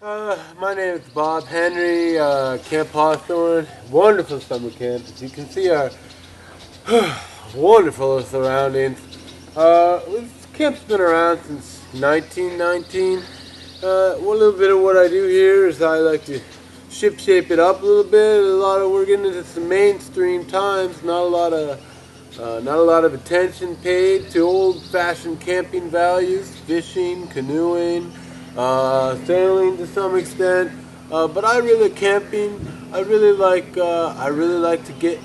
My name is Bob Henry, Camp Hawthorne. Wonderful summer camp. As you can see, our wonderful surroundings. This camp's been around since 1919. One little bit of what I do here is I like to shape it up a little bit. We're getting into some mainstream times. Not a lot of attention paid to old-fashioned camping values, fishing, canoeing, sailing to some extent. But I really camping. I really like to get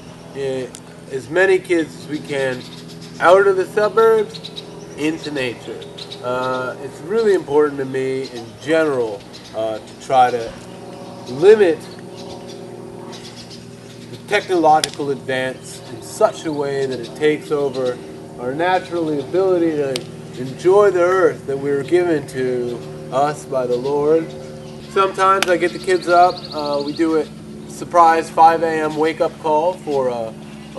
as many kids as we can out of the suburbs into nature. It's really important to me in general to try to limit the technological advance in such a way that it takes over our natural ability to enjoy the earth that we were given to us by the Lord. Sometimes I get the kids up. We do a surprise 5 a.m. wake-up call for a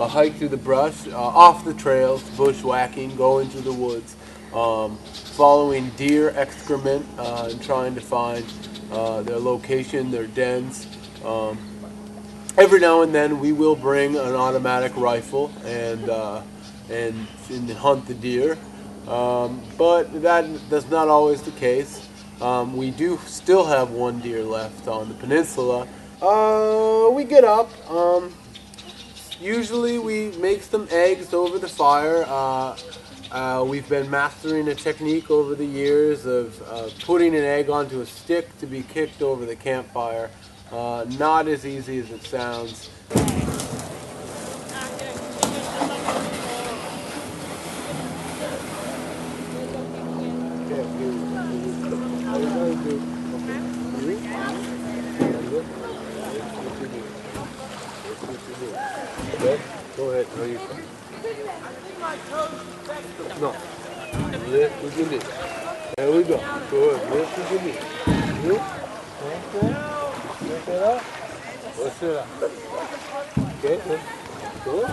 hike through the brush, off the trails, bushwhacking, going through the woods, following deer excrement and trying to find their location, their dens. Every now and then we will bring an automatic rifle and hunt the deer, but that's not always the case. We do still have one deer left on the peninsula. We get up. Usually we make some eggs over the fire. We've been mastering a technique over the years of putting an egg onto a stick to be kicked over the campfire. Not as easy as it sounds. Okay, go ahead. How are you? No. Lift with your knee. There we go. Good. Lift with your knee. You? Okay. Lift it up. Push it up. Okay, good. Good.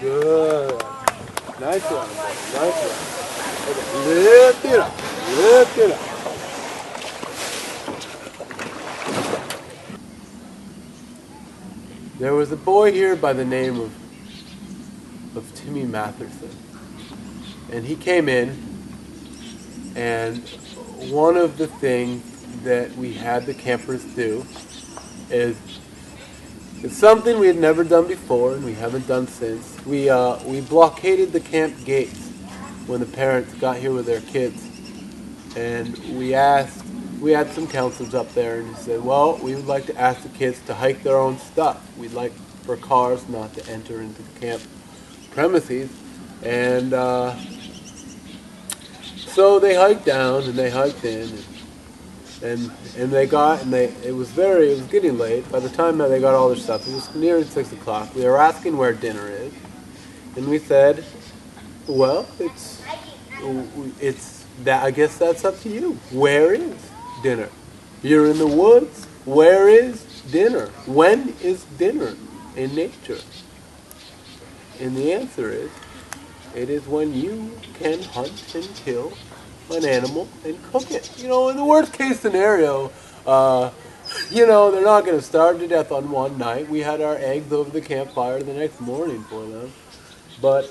Good. Nice one. Nice one. Okay. Lift it up. Lift it up. There was a boy here by the name of Timmy Matherson, and he came in, and one of the things that we had the campers do is it's something we had never done before and we haven't done since. We blockaded the camp gates when the parents got here with their kids, and we had some counselors up there, and he said, well, we would like to ask the kids to hike their own stuff. We'd like for cars not to enter into the camp premises. And so they hiked down and they hiked in, and it was getting late. By the time that they got all their stuff, it was near 6 o'clock. We were asking where dinner is, and we said, well, it's that, I guess that's up to you. Where is dinner? You're in the woods. Where is dinner? When is dinner in nature? And the answer is, it is when you can hunt and kill an animal and cook it. You know, in the worst case scenario, they're not going to starve to death on one night. We had our eggs over the campfire the next morning for them. But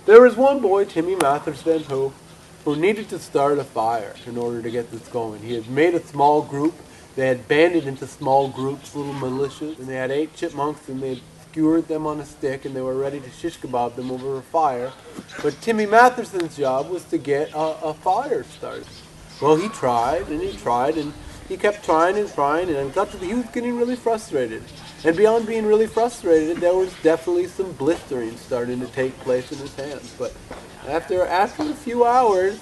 there was one boy, Timmy Matherson, who needed to start a fire in order to get this going. He had made a small group. They had banded into small groups, little militias, and they had 8 chipmunks, and they had skewered them on a stick, and they were ready to shish kebab them over a fire. But Timmy Matherson's job was to get a fire started. Well, he tried, and he kept trying, and he was getting really frustrated. And beyond being really frustrated, there was definitely some blistering starting to take place in his hands. But after a few hours,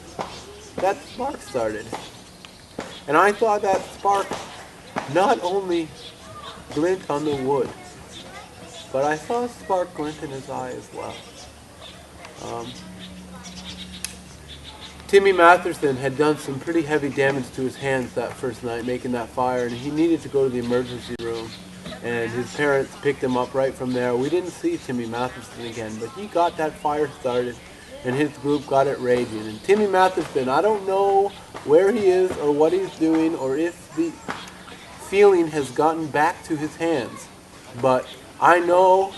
that spark started. And I thought that spark not only glint on the wood, but I saw a spark glint in his eye as well. Timmy Matherson had done some pretty heavy damage to his hands that first night making that fire, and he needed to go to the emergency room. And his parents picked him up right from there. We didn't see Timmy Matherson again, but he got that fire started. and his group got it raging. And Timmy Matheson, I don't know where he is or what he's doing or if the feeling has gotten back to his hands, but I know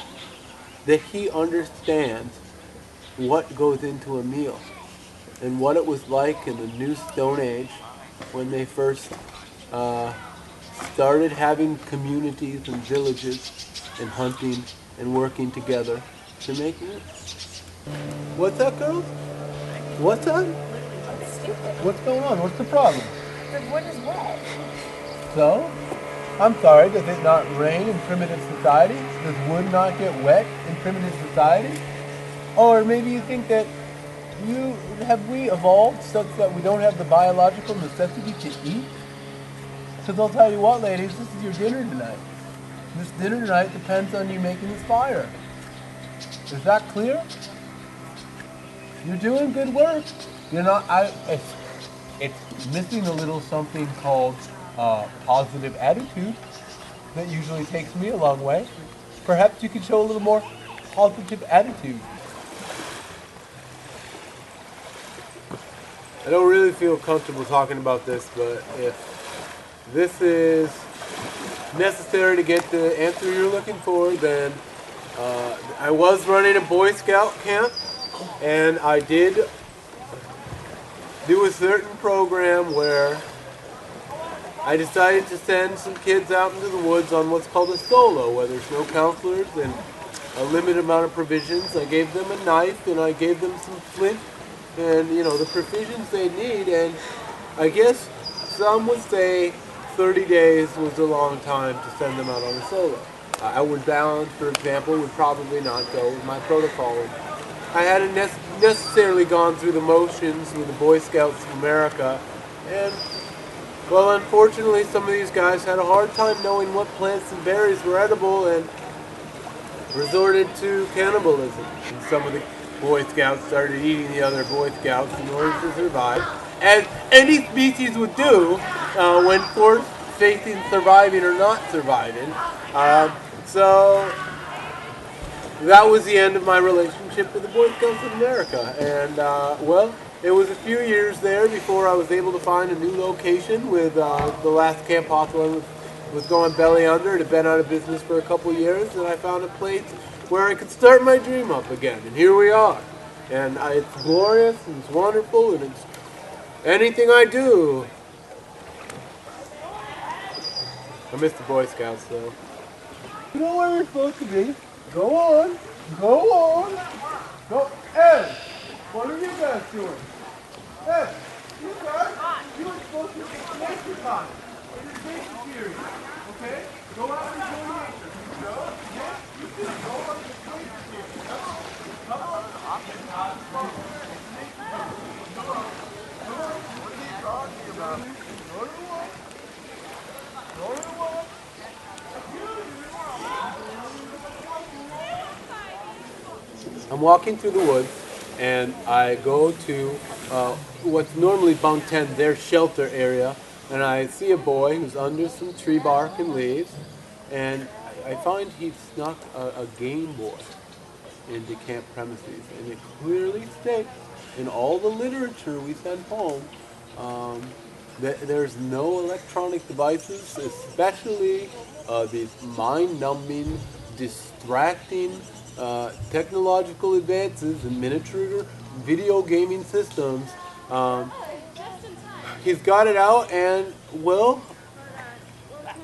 that he understands what goes into a meal and what it was like in the New Stone Age when they first started having communities and villages and hunting and working together to make meat. What's up, girls? What's up? What's going on? What's the problem? The wood is wet. So? I'm sorry, does it not rain in primitive society? Does wood not get wet in primitive society? Or maybe you think that have we evolved such that we don't have the biological necessity to eat? Because I'll tell you what, ladies, this is your dinner tonight. This dinner tonight depends on you making this fire. Is that clear? You're doing good work. You're not. It's missing a little something called positive attitude that usually takes me a long way. Perhaps you could show a little more positive attitude. I don't really feel comfortable talking about this, but if this is necessary to get the answer you're looking for, then I was running a Boy Scout camp, and I did do a certain program where I decided to send some kids out into the woods on what's called a solo, where there's no counselors and a limited amount of provisions. I gave them a knife and I gave them some flint and, the provisions they need, and I guess some would say 30 days was a long time to send them out on a solo. Outward Bound, for example, would probably not go with my protocol. I hadn't necessarily gone through the motions with the Boy Scouts of America, and, well, unfortunately, some of these guys had a hard time knowing what plants and berries were edible and resorted to cannibalism. And some of the Boy Scouts started eating the other Boy Scouts in order to survive, as any species would do when forced facing surviving or not surviving. So that was the end of my relationship with the Boy Scouts of America. And, well, it was a few years there before I was able to find a new location with the last Camp Hawthorne was going belly under. It had been out of business for a couple years, and I found a place where I could start my dream up again. And here we are. And it's glorious, and it's wonderful, and it's anything I do. I miss the Boy Scouts, though. You know where you're supposed to be. Go on. Go on. Go. Ed, what are you guys doing? Ed, you guys, you are supposed to be nature time. It is nature period. Okay? Go out and enjoy nature. Go. Yeah, you can go on the nature period. Come on. Come on. Come on. Come on. What are you talking about? Go to the wall. Go to the wall. I'm walking through the woods, and I go to what's normally bunk 10, their shelter area, and I see a boy who's under some tree bark and leaves, and I find he snuck a Game Boy into camp premises, and it clearly states in all the literature we send home that there's no electronic devices, especially these mind-numbing, distracting technological advances in miniature video gaming systems. He's got it out, and, well,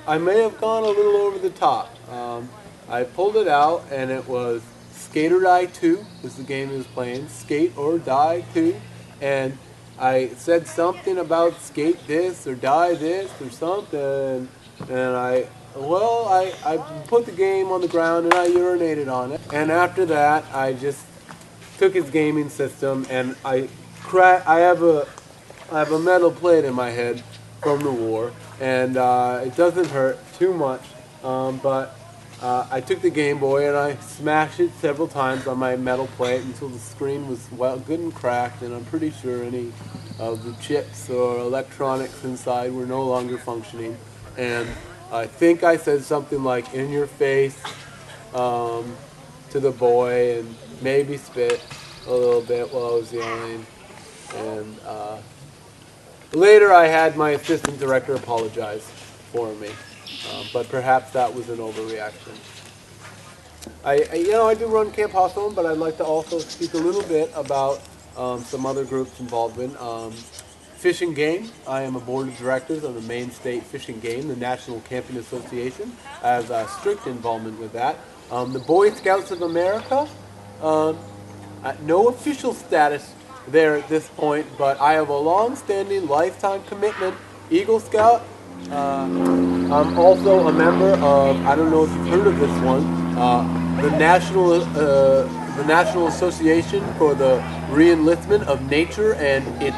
I may have gone a little over the top. I pulled it out, and it was Skate or Die 2 was the game he was playing. Skate or Die 2. And I said something about skate this or die this or something, and I put the game on the ground and I urinated on it. And after that, I just took his gaming system and I have a metal plate in my head from the war, and it doesn't hurt too much, but I took the Game Boy and I smashed it several times on my metal plate until the screen was good and cracked, and I'm pretty sure any of the chips or electronics inside were no longer functioning. And I think I said something like "in your face" to the boy and maybe spit. a little bit while I was young, and later I had my assistant director apologize for me, but perhaps that was an overreaction. I do run Camp Hawthorne, but I'd like to also speak a little bit about some other groups involved in Fish and Game. I am a board of directors of the Maine State Fish and Game, the National Camping Association. I have strict involvement with that. The Boy Scouts of America, um, no official status there at this point, but I have a long-standing lifetime commitment. Eagle Scout. I'm also a member of, I don't know if you've heard of this one, the National Association for the Reenlistment of Nature and its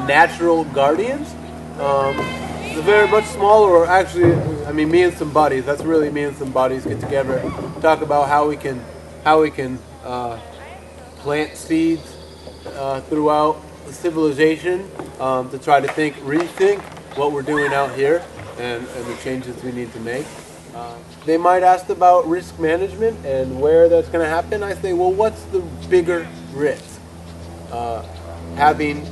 Natural Guardians. It's a very much smaller, or actually, I mean, me and some buddies. That's really me and some buddies get together, talk about how we can plant seeds throughout the civilization to try to rethink what we're doing out here and the changes we need to make. They might ask about risk management and where that's going to happen. I say, well, what's the bigger risk? Having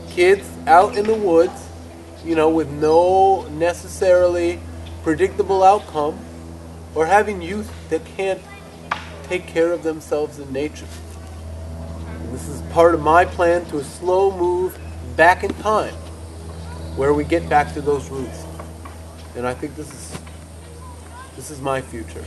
kids out in the woods, with no necessarily predictable outcome, or having youth that can't take care of themselves in nature. And this is part of my plan to a slow move back in time, where we get back to those roots. And I think this is my future.